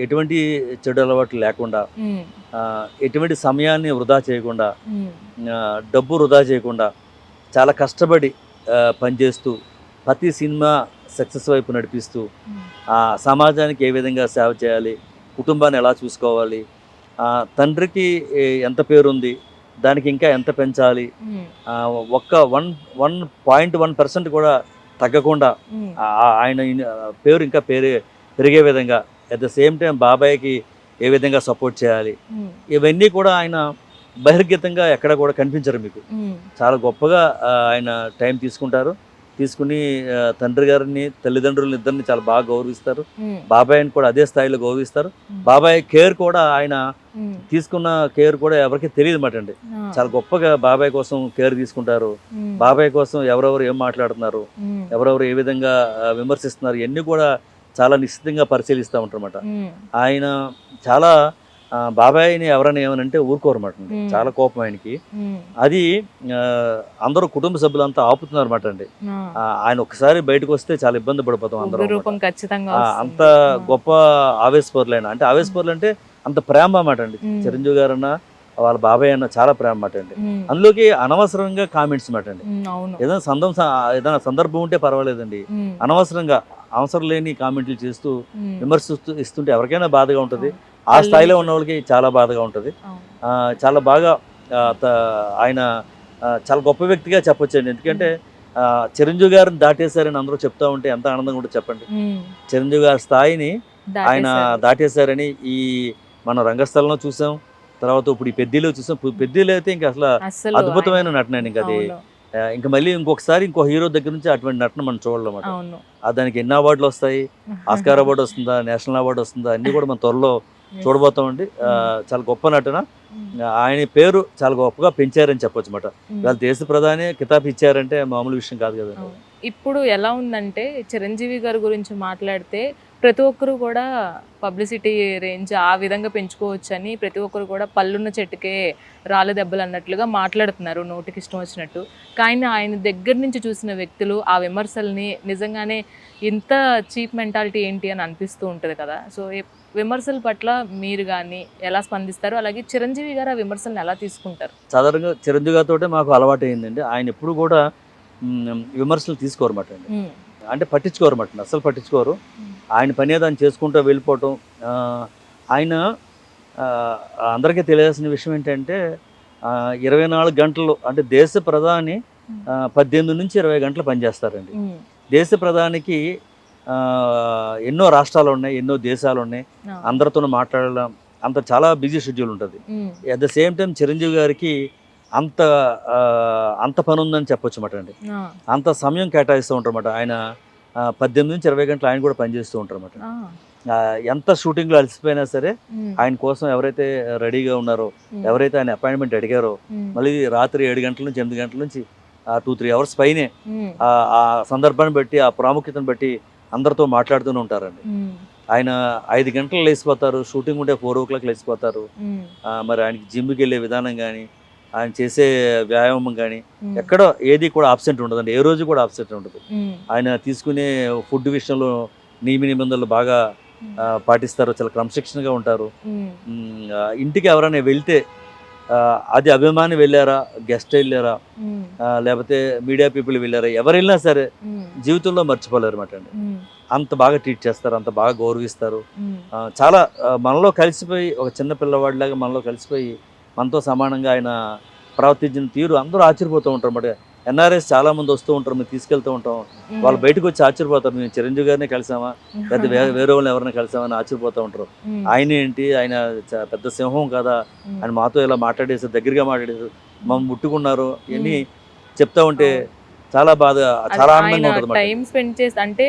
S3: ఎటువంటి చెడు అలవాట్లు లేకుండా, ఎటువంటి సమయాన్ని వృధా చేయకుండా, డబ్బు వృధా చేయకుండా చాలా కష్టపడి పనిచేస్తూ ప్రతి సినిమా సక్సెస్ వైపు నడిపిస్తూ సమాజానికి ఏ విధంగా సేవ చేయాలి, కుటుంబాన్ని ఎలా చూసుకోవాలి, తండ్రికి ఎంత పేరుంది దానికి ఇంకా ఎంత పెంచాలి, ఒక్క 1.1% కూడా తగ్గకుండా ఆయన పేరు ఇంకా పెరిగే విధంగా, అట్ ద సేమ్ టైం బాబాయ్కి ఏ విధంగా సపోర్ట్ చేయాలి, ఇవన్నీ కూడా ఆయన బహిర్గతంగా ఎక్కడ కూడా కనిపించరు మీకు. చాలా గొప్పగా ఆయన టైం తీసుకుని తండ్రి గారిని తల్లిదండ్రులని ఇద్దరిని చాలా బాగా గౌరవిస్తారు. బాబాయ్ని కూడా అదే స్థాయిలో గౌరవిస్తారు. బాబాయ్ కేర్ కూడా ఆయన తీసుకున్న కేర్ కూడా ఎవరికి తెలియదు అన్నమాట అండి. చాలా గొప్పగా బాబాయ్ కోసం కేర్ తీసుకుంటారు. బాబాయ్ కోసం ఎవరెవరు ఏం మాట్లాడుతున్నారు, ఎవరెవరు ఏ విధంగా విమర్శిస్తున్నారు, ఇవన్నీ కూడా చాలా నిశ్చితంగా పరిశీలిస్తూ ఉంటారన్నమాట. ఆయన చాలా బాబాయ్ని ఎవరైనా ఏమనంటే ఊరుకోరమాట అండి, చాలా కోపం ఆయనకి. అది అందరూ కుటుంబ సభ్యులంతా ఆపుతున్నారు అనమాట అండి. ఆయన ఒకసారి బయటకు వస్తే చాలా ఇబ్బంది పడిపోతాం అందరం. అంత గొప్ప ఆవేశపరులు ఆయన. అంటే ఆవేశపరులు అంటే అంత ప్రేమ అన్నమాట అండి. చిరంజీవి గారు అన్న వాళ్ళ బాబాయ్ అన్న చాలా ప్రేమ అన్నమాట అండి. అందులోకి అనవసరంగా కామెంట్స్ అన్నమాట అండి. ఏదైనా సందర్భం ఉంటే పర్వాలేదండి, అనవసరంగా అవసరం లేని కామెంట్లు చేస్తూ ఇస్తుంటే ఎవరికైనా బాధగా ఉంటుంది. ఆ స్థాయిలో ఉన్న వాళ్ళకి చాలా బాధగా ఉంటుంది. చాలా బాగా ఆయన చాలా గొప్ప వ్యక్తిగా చెప్పొచ్చండి. ఎందుకంటే చిరంజీవి గారిని దాటేశారని అందరూ చెప్తా ఉంటే ఎంత ఆనందంగా ఉంటుంది చెప్పండి. చిరంజీవి గారి స్థాయిని ఆయన దాటేశారని ఈ మన రంగస్థలంలో చూసాం, తర్వాత ఇప్పుడు ఈ పెద్దిలో చూసాం. పెద్దిలో అయితే ఇంకా అసలు అద్భుతమైన నటన అండి. ఇంకా అది ఇంకా మళ్ళీ ఇంకొకసారి ఇంకో హీరో దగ్గర నుంచి అటువంటి నటన మనం చూడాలన్నమాట. దానికి ఎన్ని అవార్డులు వస్తాయి, ఆస్కార్ అవార్డు వస్తుందా, నేషనల్ అవార్డు వస్తుందా, అన్ని కూడా మనం త్వరలో చూడబోతామండి. చాలా గొప్ప నటన. ఆయన పేరు చాలా గొప్పగా పెంచారని చెప్పొచ్చు అన్నమాట. వాళ్ళ దేశ ప్రధాని కితాబ్ ఇచ్చారంటే మామూలు విషయం కాదు కదా.
S1: ఇప్పుడు ఎలా ఉందంటే చిరంజీవి గారి గురించి మాట్లాడితే ప్రతి ఒక్కరు కూడా పబ్లిసిటీ రేంజ్ ఆ విధంగా పెంచుకోవచ్చని ప్రతి ఒక్కరు కూడా పళ్ళున్న చెట్టుకే రాళ్ళ దెబ్బలు అన్నట్లుగా మాట్లాడుతున్నారు నోటికి ఇష్టం వచ్చినట్టు. కానీ ఆయన దగ్గర నుంచి చూసిన వ్యక్తులు ఆ విమర్శల్ని నిజంగానే ఇంత చీప్ మెంటాలిటీ ఏంటి అని అనిపిస్తూ ఉంటుంది కదా. సో విమర్శల పట్ల మీరు కానీ ఎలా స్పందిస్తారు, అలాగే చిరంజీవి గారు ఆ విమర్శలను ఎలా తీసుకుంటారు?
S3: సాధారణంగా చిరంజీవి గారితో మాకు అలవాటు అయిందండి. ఆయన ఎప్పుడు కూడా విమర్శలు తీసుకోరమాట అండి, అంటే పట్టించుకోరమాట, అసలు పట్టించుకోరు. ఆయన పని ఏదో ఆయన చేసుకుంటూ వెళ్ళిపోవటం. ఆయన అందరికీ తెలియాల్సిన విషయం ఏంటంటే 24 గంటలు అంటే దేశ ప్రధాని 18 నుంచి 20 గంటలు పనిచేస్తారండి. దేశ ప్రధానికి ఎన్నో రాష్ట్రాలు ఉన్నాయి, ఎన్నో దేశాలు ఉన్నాయి, అందరితో మాట్లాడడం అంత చాలా బిజీ షెడ్యూల్ ఉంటుంది. At the same time Chiranjeevi గారికి అంత పని ఉందని చెప్పొచ్చు అన్నమాట అండి. అంత సమయం కేటాయిస్తూ ఉంటారన్నమాట. ఆయన 18 నుంచి 20 గంటలు ఆయన కూడా పనిచేస్తూ ఉంటారు అన్నమాట. ఎంత షూటింగ్లో అలసిపోయినా సరే ఆయన కోసం ఎవరైతే రెడీగా ఉన్నారో, ఎవరైతే ఆయన అపాయింట్మెంట్ అడిగారో, మళ్ళీ రాత్రి 7 గంటల నుంచి 8 గంటల నుంచి 2-3 అవర్స్ పైనే ఆ సందర్భాన్ని బట్టి, ఆ ప్రాముఖ్యతను బట్టి అందరితో మాట్లాడుతూనే ఉంటారండి. ఆయన 5 గంటలు లేచిపోతారు, షూటింగ్ ఉంటే 4 o'clock లేచిపోతారు. మరి ఆయనకి జిమ్కి వెళ్ళే విధానం కానీ, ఆయన చేసే వ్యాయామం కానీ ఎక్కడ ఏది కూడా ఆబ్సెంట్ ఉండదండి, ఏ రోజు కూడా ఆబ్సెంట్ ఉండదు. ఆయన తీసుకునే ఫుడ్ విషయంలో నియమ నిబంధనలు బాగా పాటిస్తారు, చాలా క్రమశిక్షణగా ఉంటారు. ఇంటికి ఎవరైనా వెళ్తే అది అభిమాని వెళ్ళారా, గెస్ట్ వెళ్ళారా, లేకపోతే మీడియా పీపుల్ వెళ్ళారా, ఎవరు వెళ్ళినా సరే జీవితంలో మర్చిపోలేరు అన్నమాట అండి. అంత బాగా ట్రీట్ చేస్తారు, అంత బాగా గౌరవిస్తారు. చాలా మనలో కలిసిపోయి ఒక చిన్న పిల్లవాడిలాగా మనలో కలిసిపోయి మనతో సమానంగా ఆయన ప్రవర్తించిన తీరు అందరూ ఆశ్చర్యపోతూ ఉంటారు అన్నమాట. ఎన్ఆర్ఎస్ చాలా మంది వస్తూ ఉంటారు, మేము తీసుకెళ్తూ ఉంటాం, వాళ్ళు బయటకు వచ్చి ఆశ్చర్యపోతారు, మేము చిరంజీవి గారినే కలిసామా పెద్ద వేరే వాళ్ళని ఎవరైనా కలిసామని ఆశ్చర్యపోతూ ఉంటారు. ఆయన ఏంటి, ఆయన పెద్ద సింహం కదా, ఆయన మాతో ఇలా మాట్లాడేసారు, దగ్గరగా మాట్లాడేసారు, మమ్మల్ని ముట్టుకున్నారు, ఇవన్నీ చెప్తా ఉంటే చాలా బాధ, చాలా ఆనందంగా ఉంటుంది.
S1: టైం స్పెండ్ చేసి అంటే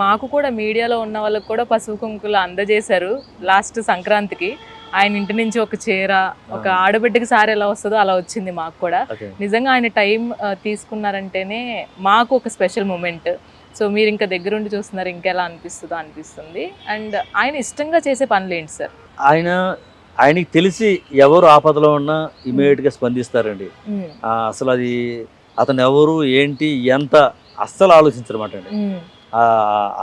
S1: మాకు కూడా మీడియాలో ఉన్న వాళ్ళకి కూడా పసుపు కుంకులు అందజేశారు లాస్ట్ సంక్రాంతికి. ఆయన ఇంటి నుంచి ఒక చీర, ఒక ఆడబిడ్డకి సారి ఎలా వస్తుందో అలా వచ్చింది మాకు కూడా. నిజంగా ఆయన టైం తీసుకున్నారంటేనే మాకు ఒక స్పెషల్ మూమెంట్. సో మీరు ఇంకా దగ్గరుండి చూస్తున్నారు, ఇంకెలా అనిపిస్తుందో అనిపిస్తుంది. అండ్ ఆయన ఇష్టంగా చేసే పనులు ఏంటి సార్?
S3: ఆయనకి తెలిసి ఎవరు ఆపదలో ఉన్నా ఇమీడియట్గా స్పందిస్తారండి. అసలు అది అతను ఎవరు ఏంటి ఎంత అస్సలు ఆలోచించరన్నమాట అండి.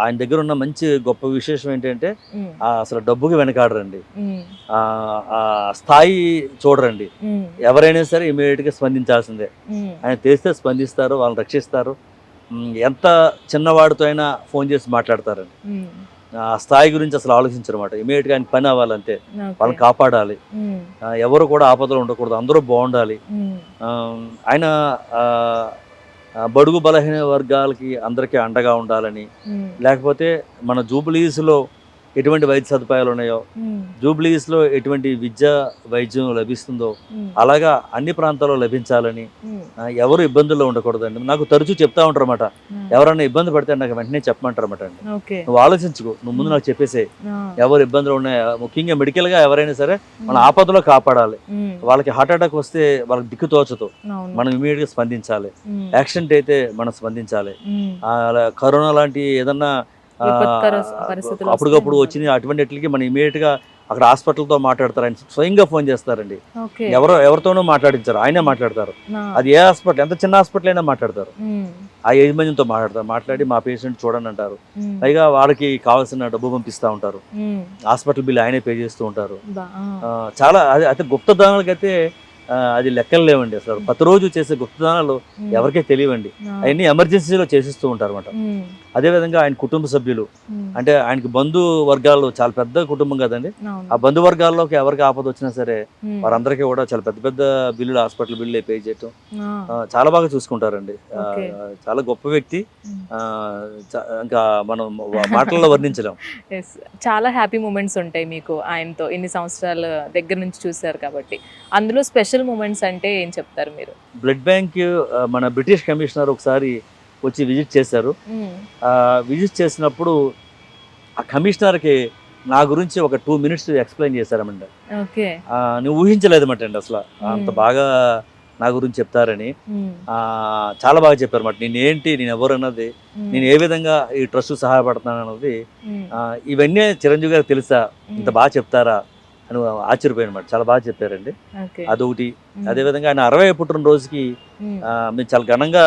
S3: ఆయన దగ్గర ఉన్న మంచి గొప్ప విశేషం ఏంటంటే అసలు డబ్బుకి వెనకాడరండి, స్థాయి చూడరండి. ఎవరైనా సరే ఇమీడియట్గా స్పందించాల్సిందే. ఆయన తెలిస్తే స్పందిస్తారు, వాళ్ళని రక్షిస్తారు. ఎంత చిన్నవాడితో అయినా ఫోన్ చేసి మాట్లాడతారండి. ఆ స్థాయి గురించి అసలు ఆలోచించరన్నమాట. ఇమీడియట్గా ఆయన పని అవ్వాలంతే, వాళ్ళని కాపాడాలి, ఎవరు కూడా ఆపదలో ఉండకూడదు, అందరూ బాగుండాలి. ఆయన బడుగు బలహీన వర్గాలకి అందరికీ అండగా ఉండాలని, లేకపోతే మన జూబ్లీస్లో ఎటువంటి వైద్య సదుపాయాలు ఉన్నాయో, జూబ్లీస్లో ఎటువంటి విద్య వైద్యం లభిస్తుందో అలాగా అన్ని ప్రాంతాల్లో లభించాలని, ఎవరు ఇబ్బందుల్లో ఉండకూడదండి. నాకు తరచూ చెప్తా ఉంటారు అన్నమాట, ఎవరైనా ఇబ్బంది పడితే నాకు వెంటనే చెప్పమంటారు అన్నమాట అండి. నువ్వు ఆలోచించుకో, నువ్వు ముందు నాకు చెప్పేసే, ఎవరు ఇబ్బందులు ఉన్నాయో, ముఖ్యంగా మెడికల్గా ఎవరైనా సరే మన ఆపదలో కాపాడాలి. వాళ్ళకి హార్ట్ అటాక్ వస్తే వాళ్ళకి దిక్కు తోచదు, మనం ఇమీడియట్గా స్పందించాలి. యాక్సిడెంట్ అయితే మనం స్పందించాలి. కరోనా లాంటి ఏదన్నా అప్పటికప్పుడు వచ్చింది అటువంటికి మనం ఇమీడియట్ గా అక్కడ హాస్పిటల్తో మాట్లాడతారు. ఆయన స్వయంగా ఫోన్ చేస్తారండి, ఎవరితోనూ మాట్లాడించారు, ఆయనే మాట్లాడతారు. అది ఏ హాస్పిటల్, ఎంత చిన్న హాస్పిటల్ అయినా మాట్లాడతారు. ఆ యజమానితో మాట్లాడి మా పేషెంట్ చూడండి అంటారు. పైగా వాళ్ళకి కావాల్సిన డబ్బు పంపిస్తూ ఉంటారు, హాస్పిటల్ బిల్ ఆయనే పే చేస్తూ ఉంటారు. చాలా అయితే గుప్తదానాలకైతే అది లెక్కలు లేవండి. అసలు ప్రతిరోజు చేసే గుప్తదానాలు ఎవరికే తెలియవండి, అవన్నీ ఎమర్జెన్సీలో చేసిస్తూ ఉంటారు అనమాట. అదేవిధంగా ఆయన కుటుంబ సభ్యులు, అంటే ఆయనకి బంధు వర్గాలు చాలా పెద్ద కుటుంబం కదండి. ఆ బంధు వర్గాల్లోకి ఎవరికి ఆపద వచ్చినా సరే వారందరికీ కూడా చాలా పెద్ద పెద్ద బిల్లులు, హాస్పిటల్ బిల్లు పే చేయటం చాలా బాగా చూసుకుంటారండి. చాలా గొప్ప వ్యక్తి, ఇంకా మనం మాటల్లో వర్ణించలేం.
S1: చాలా హ్యాపీ మూమెంట్స్ ఉంటాయి మీకు ఆయనతో, ఇన్ని సంవత్సరాల దగ్గర నుంచి చూసారు కాబట్టి. అందులో స్పెషల్ మూమెంట్స్ అంటే ఏం చెప్తారు మీరు?
S3: బ్లడ్ బ్యాంక్ మన బ్రిటిష్ కమిషనర్ ఒకసారి వచ్చి విజిట్ చేశారు. విజిట్ చేసినప్పుడు ఆ కమిషనర్కి నా గురించి ఒక 2 minutes ఎక్స్ప్లెయిన్ చేశారన్నమాట. నువ్వు ఊహించలేదన్నమాట అండి, అసలు అంత బాగా నా గురించి చెప్తారని
S1: ఉమ్,
S3: చాలా బాగా చెప్పారు అన్నమాట. నేను ఎవరు అన్నది,
S1: ఉమ్,
S3: నేను ఏ విధంగా ఈ ట్రస్ట్ సహాయపడుతున్నాను అన్నది,
S1: ఉమ్,
S3: ఇవన్నీ చిరంజీవి గారికి తెలుసా, ఇంత
S1: ఉమ్,
S3: బాగా చెప్తారా అని ఆశ్చర్యపోయాను అనమాట. చాలా బాగా చెప్పారండి.
S1: ఓకే.
S3: అదొకటి.
S1: ఉమ్,
S3: అదేవిధంగా ఆయన 60వ పుట్టినరోజుకి
S1: ఉమ్,
S3: మేము చాలా ఘనంగా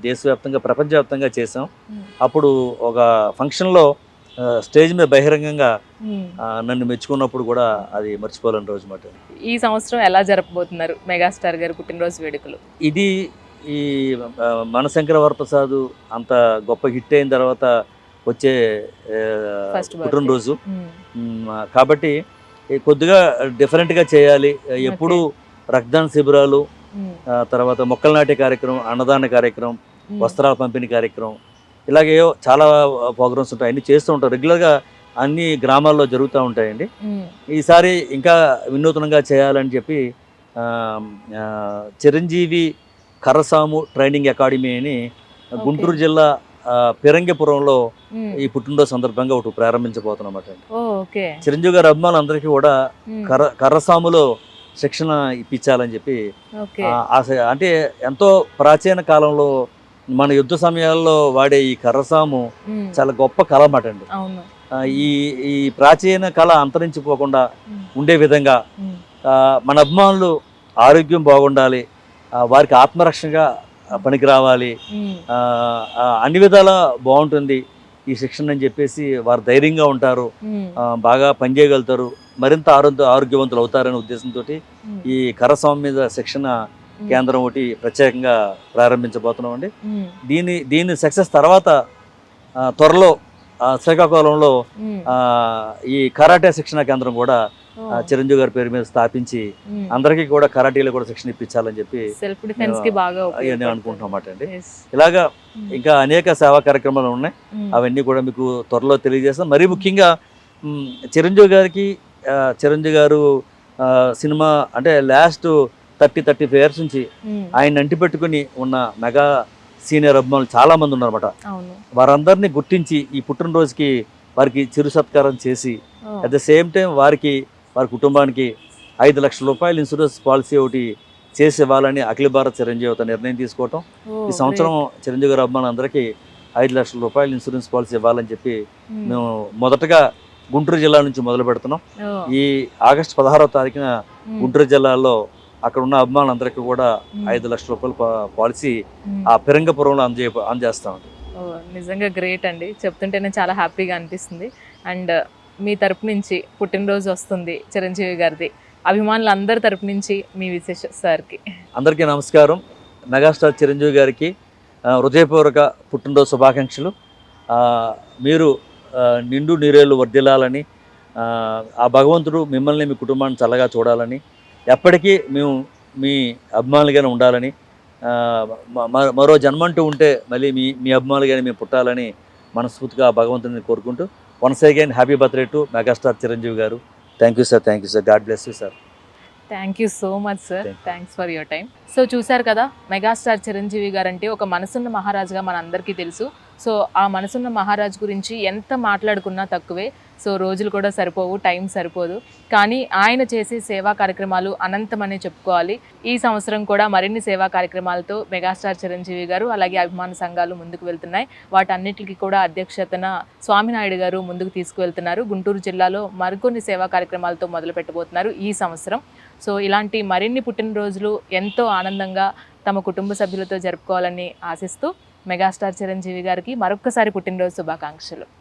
S3: దేశవ్యాప్తంగా ప్రపంచవ్యాప్తంగా చేసాం.
S1: ఉమ్,
S3: అప్పుడు ఒక ఫంక్షన్లో స్టేజ్ మీద బహిరంగంగా
S1: ఉమ్.
S3: నన్ను మెచ్చుకున్నప్పుడు కూడా అది మర్చిపోలేని రోజు మాట.
S1: ఈ సంవత్సరం ఎలా జరపబోతున్నారు మెగాస్టార్ గారి పుట్టినరోజు వేడుకలు?
S3: ఇది ఈ మనశంకర వరప్రసాద్ అంత గొప్ప హిట్ అయిన తర్వాత వచ్చే
S1: First birthday.
S3: పుట్టినరోజు.
S1: ఉమ్,
S3: కాబట్టి కొద్దిగా డిఫరెంట్గా చేయాలి. ఎప్పుడు రక్తదాన శిబిరాలు, తర్వాత మొక్కలు నాటే కార్యక్రమం, అన్నదాన కార్యక్రమం,
S1: ఉమ్,
S3: వస్త్రాల పంపిణీ కార్యక్రమం, ఇలాగే చాలా ప్రోగ్రామ్స్ ఉంటాయి. అన్నీ చేస్తూ ఉంటాం. రెగ్యులర్గా అన్ని గ్రామాల్లో జరుగుతూ ఉంటాయండి.
S1: ఉమ్,
S3: ఈసారి ఇంకా వినూత్నంగా చేయాలని చెప్పి ఆ, ఆ, చిరంజీవి కర్రసాము ట్రైనింగ్ అకాడమీ అని గుంటూరు జిల్లా పిరంగిపురంలో
S1: ఉమ్.
S3: ఈ పుట్టినరోజు సందర్భంగా ఒకటి ప్రారంభించబోతున్నమాట.
S1: ఓ, ఓకే.
S3: చిరంజీవి గారి అభిమానులందరికీ కూడా
S1: ఉమ్,
S3: కర్రసాములో శిక్షణ ఇప్పించాలని చెప్పి
S1: ఓకే.
S3: ఆశ. అంటే ఎంతో ప్రాచీన కాలంలో మన యుద్ధ సమయాల్లో వాడే ఈ కర్రసాము
S1: ఉమ్,
S3: చాలా గొప్ప కళ అన్నమాట అండి.
S1: అవును.
S3: ఈ ఈ ప్రాచీన కళ అంతరించిపోకుండా
S1: ఉమ్,
S3: ఉండే విధంగా
S1: ఉమ్,
S3: మన అభిమానులు ఆరోగ్యం బాగుండాలి, వారికి ఆత్మరక్షణగా పనికి రావాలి,
S1: ఉమ్,
S3: అన్ని విధాలా బాగుంటుంది ఈ శిక్షణ అని చెప్పేసి వారు ధైర్యంగా ఉంటారు,
S1: ఉమ్,
S3: బాగా పనిచేయగలుగుతారు, మరింత ఆరోగ్యవంతులు అవుతారనే ఉద్దేశంతో
S1: ఉమ్,
S3: ఈ కర్రస్వామి మీద శిక్షణ
S1: ఉమ్,
S3: కేంద్రం ఒకటి ప్రత్యేకంగా ప్రారంభించబోతున్నాం అండి.
S1: ఉమ్,
S3: దీని సక్సెస్ తర్వాత త్వరలో శ్రీకాకుళంలో
S1: ఉమ్,
S3: ఈ కరాటే శిక్షణ కేంద్రం కూడా
S1: ఓ,
S3: చిరంజీవి గారి పేరు మీద స్థాపించి
S1: ఉమ్.
S3: అందరికీ కూడా కరాటీలో కూడా శిక్షణ ఇప్పించాలని చెప్పి
S1: సెల్ఫ్ డిఫెన్స్ కి బాగా
S3: నేను
S1: ఉపయోగపడుతుంది.
S3: అనుకుంటున్నమాట అండి.
S1: Yes.
S3: ఇలాగా
S1: ఉమ్,
S3: ఇంకా అనేక సేవా కార్యక్రమాలు ఉన్నాయి.
S1: ఉమ్,
S3: అవన్నీ కూడా మీకు త్వరలో తెలియజేస్తాం. మరీ ముఖ్యంగా చిరంజీవి గారికి చిరంజీవి గారు సినిమా అంటే లాస్ట్ 35 ఇయర్స్ నుంచి
S1: ఉమ్,
S3: ఆయన అంటిపెట్టుకుని ఉన్న మెగా సీనియర్ అభిమానులు చాలా మంది ఉన్నారన్నమాట.
S1: అవును.
S3: వారందరినీ గుర్తించి ఈ పుట్టినరోజుకి వారికి చిరు సత్కారం చేసి
S1: ఓ,
S3: అట్ ద సేమ్ టైం వారి కుటుంబానికి 5 లక్షల రూపాయల ఇన్సూరెన్స్ పాలసీ ఒకటి చేసి ఇవ్వాలని అఖిల భారత చిరంజీవి ఒక నిర్ణయం తీసుకోవటం.
S1: ఓ,
S3: ఈ సంవత్సరం
S1: great.
S3: చిరంజీవి గారి అభిమానులందరికీ 5 లక్షల రూపాయల ఇన్సూరెన్స్ పాలసీ ఇవ్వాలని చెప్పి
S1: ఉమ్,
S3: మేము మొదటగా గుంటూరు జిల్లా నుంచి మొదలు పెడుతున్నాం.
S1: ఓ,
S3: ఈ ఆగస్టు 16వ తారీఖున
S1: ఉమ్,
S3: గుంటూరు జిల్లాలో అక్కడ ఉన్న అభిమానులందరికీ కూడా
S1: ఉమ్,
S3: 5 లక్షల రూపాయల పాలసీ
S1: ఉమ్.
S3: ఆ పిరంగపురంలో అందజేస్తాం.
S1: ఓ, నిజంగా గ్రేట్ అండి. చెప్తుంటేనే చాలా హ్యాపీగా అనిపిస్తుంది. అండ్ మీ తరపు నుంచి పుట్టినరోజు వస్తుంది చిరంజీవి గారిది, అభిమానులందరి తరపు నుంచి మీ విశేష సార్కి.
S3: అందరికీ నమస్కారం. మెగాస్టార్ చిరంజీవి గారికి హృదయపూర్వక పుట్టినరోజు శుభాకాంక్షలు. మీరు నిండు నీరేళ్ళు వర్ధిల్లాలని, ఆ భగవంతుడు మిమ్మల్ని మీ కుటుంబాన్ని చల్లగా చూడాలని, ఎప్పటికీ మేము మీ అభిమానులుగానే ఉండాలని, మరో జన్మంటూ ఉంటే మళ్ళీ మీ అభిమానులుగానే మేము పుట్టాలని మనస్ఫూర్తిగా భగవంతుని కోరుకుంటూ once again happy birthday to megastar Chiranjeevi garu. Thank you sir. God bless you sir.
S1: Thank you so much sir.
S3: Thank you.
S1: Thanks for your time. So చూశారు కదా, మెగాస్టార్ చిరంజీవి గారు అంటే ఒక మనసున్న మహారాజుగా మనందరికీ తెలుసు. సో ఆ మనసున్న మహారాజు గురించి ఎంత మాట్లాడుకున్నా తక్కువే. సో రోజులు కూడా సరిపోవు, టైం సరిపోదు. కానీ ఆయన చేసే సేవా కార్యక్రమాలు అనంతమనే చెప్పుకోవాలి. ఈ సంవత్సరం కూడా మరిన్ని సేవా కార్యక్రమాలతో మెగాస్టార్ చిరంజీవి గారు అలాగే అభిమాన సంఘాలు ముందుకు వెళ్తున్నాయి. వాటన్నిటికీ కూడా అధ్యక్షతన స్వామినాయుడు గారు ముందుకు తీసుకువెళ్తున్నారు. గుంటూరు జిల్లాలో మరికొన్ని సేవా కార్యక్రమాలతో మొదలు పెట్టబోతున్నారు ఈ సంవత్సరం. సో ఇలాంటి మరిన్ని పుట్టినరోజులు ఎంతో ఆనందంగా తమ కుటుంబ సభ్యులతో జరుపుకోవాలని ఆశిస్తూ మెగాస్టార్ చిరంజీవి గారికి మరొక్కసారి పుట్టినరోజు శుభాకాంక్షలు.